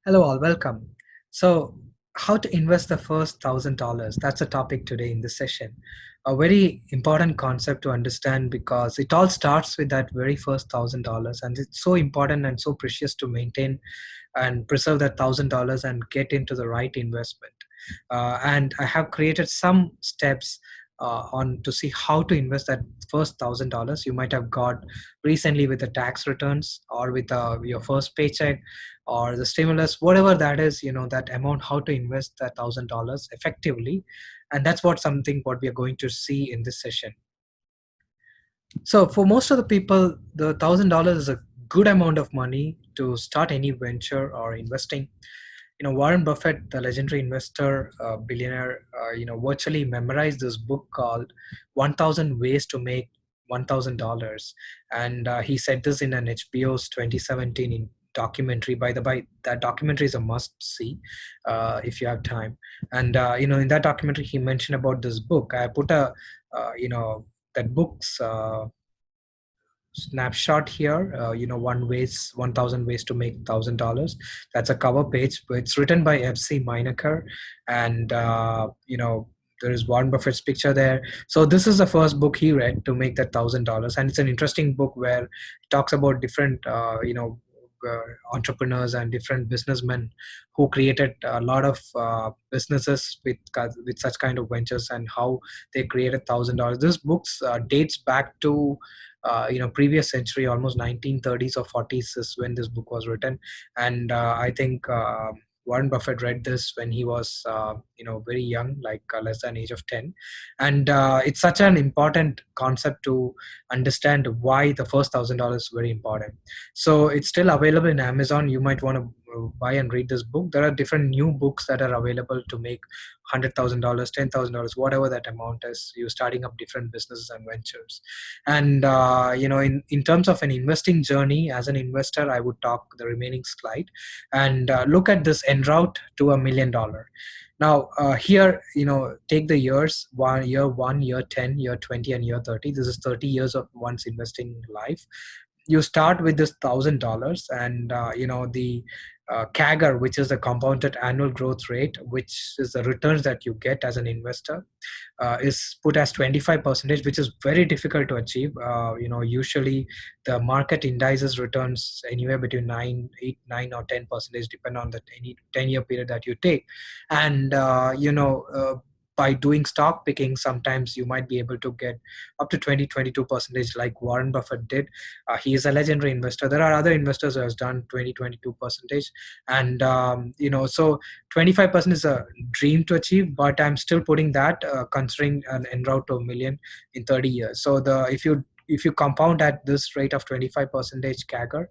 Hello, all, welcome. So, how to invest the first $1,000? That's a topic today in this session. A very important concept to understand because it all starts with that very first $1,000, and it's so important and so precious to maintain and preserve that $1,000 and get into the right investment. And I have created some steps on to see how to invest that first $1,000 you might have got recently with the tax returns or with your first paycheck or the stimulus, whatever that is, that amount, how to invest that $1,000 effectively. And that's what we are going to see in this session. So for most of the people, the $1,000 is a good amount of money to start any venture or investing. Warren Buffett, the legendary investor, billionaire, virtually memorized this book called 1000 Ways to Make $1,000. And he said this in an HBO's 2017 documentary. By the by, that documentary is a must see if you have time. And in that documentary he mentioned about this book. I put a that book's snapshot here. 1000 ways to make $1,000. That's a cover page. It's written by FC Meinecker, and there is Warren Buffett's picture there. So this is the first book he read to make that $1,000, and it's an interesting book where it talks about different entrepreneurs and different businessmen who created a lot of businesses with such kind of ventures and how they created $1,000. This book dates back to previous century, almost 1930s or 40s is when this book was written. And I think Warren Buffett read this when he was very young, like less than age of 10. And it's such an important concept to understand why the first $1,000 is very important. So it's still available in Amazon. You might want to buy and read this book. There are different new books that are available to make $100,000, $10,000, whatever that amount is. You're starting up different businesses and ventures. And in terms of an investing journey, as an investor, I would talk the remaining slide and look at this en route to $1 million. Now here, take the years: one, year 10, year 20, and year 30. This is 30 years of one's investing life. You start with this $1,000, and the CAGR, which is the compounded annual growth rate, which is the returns that you get as an investor, is put as 25%, which is very difficult to achieve. Usually the market indices returns anywhere between 9 or 10%, depend on the any 10-year period that you take. And by doing stock picking, sometimes you might be able to get up to 20-22%, like Warren Buffett did. He is a legendary investor. There are other investors who has done 20-22%. And so 25% is a dream to achieve, but I'm still putting that, considering an en route to a million in 30 years. So the if you compound at this rate of 25% CAGR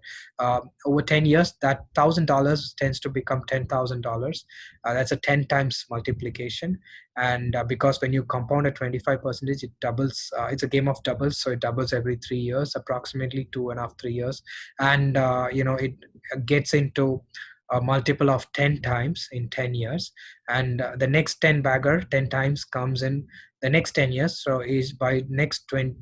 over 10 years, that $1,000 tends to become $10,000. That's a 10 times multiplication. And because when you compound at 25%, it doubles. It's a game of doubles, so it doubles every 3 years, approximately 2.5-3 years. And it gets into a multiple of 10 times in 10 years. And the next 10 bagger 10 times comes in the next 10 years. So is by next 20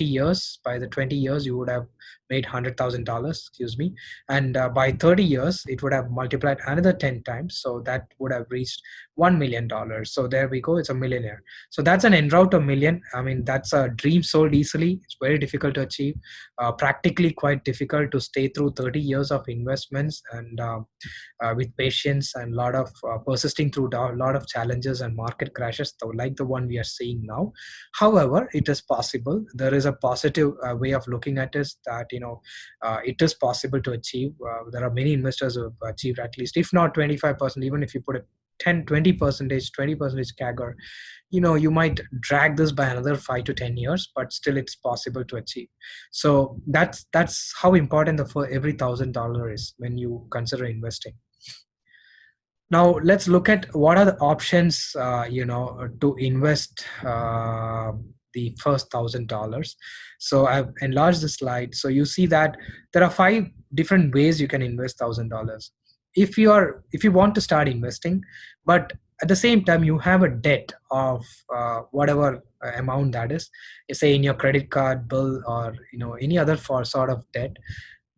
years, by the 20 years you would have made $100,000, excuse me. And by 30 years it would have multiplied another 10 times, so that would have reached $1 million. So there we go, it's a millionaire. So that's an en route to a million. I mean, that's a dream sold easily. It's very difficult to achieve, practically quite difficult to stay through 30 years of investments, and with patience and a lot of persisting through a lot of challenges and market crashes, like the one we are seeing now. However, it is possible. There is a positive way of looking at it, that it is possible to achieve. There are many investors who have achieved at least, if not 25%, even if you put a 10 20% CAGR, you might drag this by another 5 to 10 years, but still it's possible to achieve. So that's how important the for every $1,000 is when you consider investing. Now let's look at what are the options, to invest the first $1,000. So I've enlarged the slide. So you see that there are 5 different ways you can invest $1,000. If you want to start investing, but at the same time you have a debt of whatever amount that is, say in your credit card bill, or any other for sort of debt,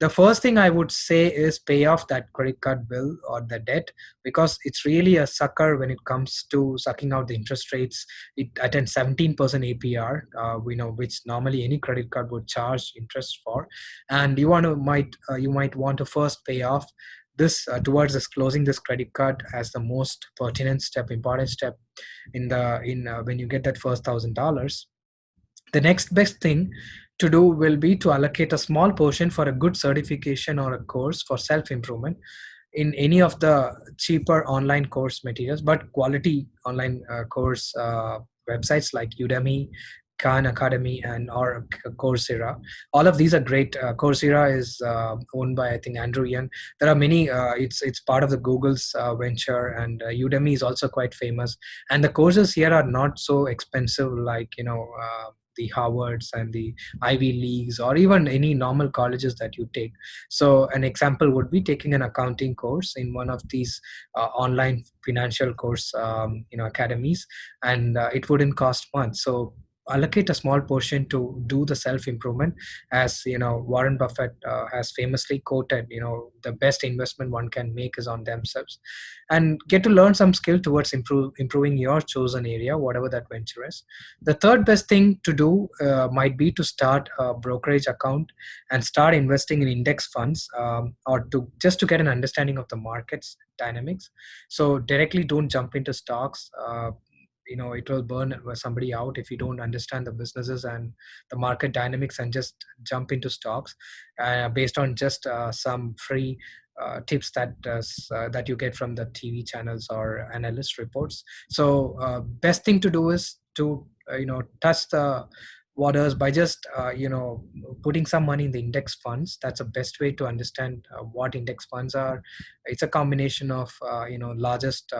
The first thing I would say is pay off that credit card bill or the debt, because it's really a sucker when it comes to sucking out the interest rates. It attends 17% APR, we know, which normally any credit card would charge interest for, and you might want to first pay off this towards this closing this credit card as the most pertinent step, important step in the in when you get that first $1,000. The next best thing to do will be to allocate a small portion for a good certification or a course for self improvement in any of the cheaper online course materials, but quality online course websites like Udemy, Khan Academy, and or Coursera. All of these are great. Coursera is owned by, I think, Andrew Yang. There are many. It's part of the Google's venture, and Udemy is also quite famous. And the courses here are not so expensive, like the Harvards and the Ivy Leagues, or even any normal colleges that you take. So an example would be taking an accounting course in one of these online financial course academies, and it wouldn't cost much. So allocate a small portion to do the self improvement. As Warren Buffett has famously quoted, the best investment one can make is on themselves, and get to learn some skill towards improving your chosen area, whatever that venture is. The third best thing to do might be to start a brokerage account and start investing in index funds, or to just to get an understanding of the markets dynamics. So directly don't jump into stocks. It will burn somebody out if you don't understand the businesses and the market dynamics and just jump into stocks based on just some free tips that you get from the TV channels or analyst reports. So best thing to do is to touch the waters by just putting some money in the index funds. That's the best way to understand what index funds are. It's a combination of largest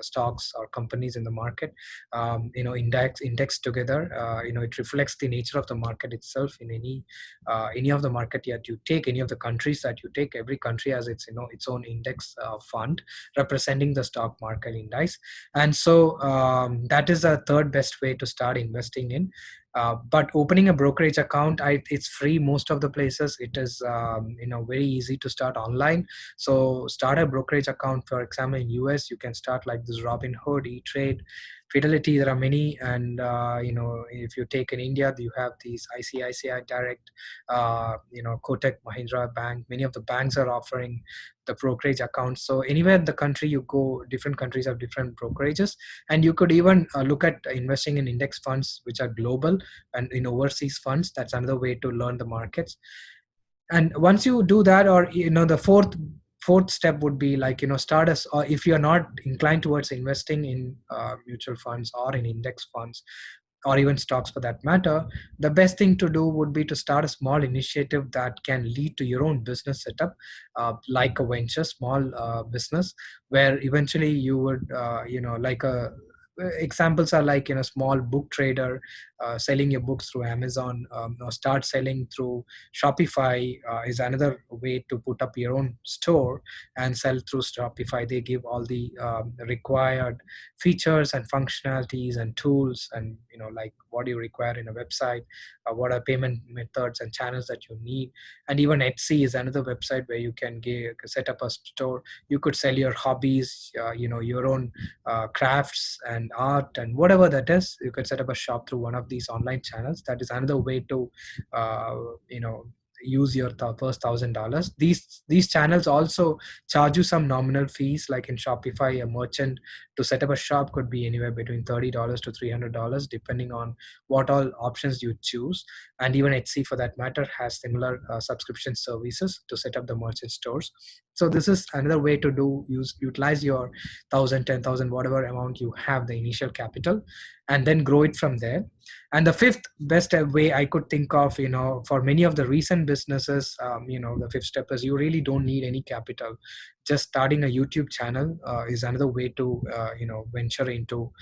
stocks or companies in the market, index together. It reflects the nature of the market itself. In any of the market that you take, any of the countries that you take, every country has its own index fund representing the stock market index. And so that is a third best way to start investing in. But opening a brokerage account, it's free most of the places. It is very easy to start online. So start a brokerage account. For example, in US, you can start like this: Robinhood, E-Trade, Fidelity. There are many, and if you take in India, you have these ICICI Direct, Kotak Mahindra Bank. Many of the banks are offering the brokerage accounts. So anywhere in the country you go, different countries have different brokerages, and you could even look at investing in index funds which are global and in overseas funds. That's another way to learn the markets. And once you do that, or the fourth step would be like start us, or if you're not inclined towards investing in mutual funds or in index funds or even stocks for that matter, the best thing to do would be to start a small initiative that can lead to your own business setup, like a venture, small business, where eventually you would, like a examples are like small book trader, selling your books through Amazon, or start selling through Shopify is another way to put up your own store and sell through Shopify. They give all the required features and functionalities and tools, and like what you require in a website, what are payment methods and channels that you need. And even Etsy is another website where you can set up a store. You could sell your hobbies, your own crafts and art and whatever that is. You could set up a shop through one of these online channels. That is another way to uh, you know use your first $1,000. These channels also charge you some nominal fees. Like in Shopify, a merchant to set up a shop could be anywhere between $30 to $300, depending on what all options you choose. And even Etsy, for that matter, has similar subscription services to set up the merchant stores. So this is another way to utilize your 1,000, 10,000, whatever amount you have, the initial capital, and then grow it from there. And the fifth best way I could think of, for many of the recent businesses, the fifth step is you really don't need any capital. Just starting a YouTube channel is another way to venture into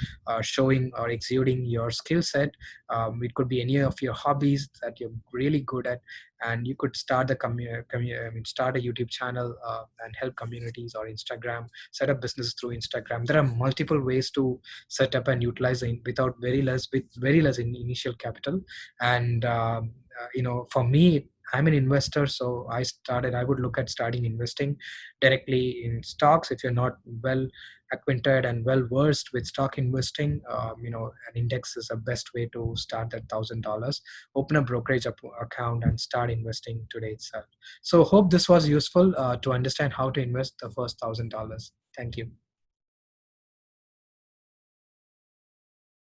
showing or exuding your skill set. It could be any of your hobbies that you're really good at, and you could start start a YouTube channel and help communities, or Instagram, set up business through Instagram. There are multiple ways to set up and utilize without very less in initial capital. And for me, I'm an investor, so I would look at starting investing directly in stocks. If you're not well acquainted and well versed with stock investing, an index is the best way to start that $1,000. Open a brokerage account and start investing today itself. So hope this was useful to understand how to invest the first $1,000. Thank you.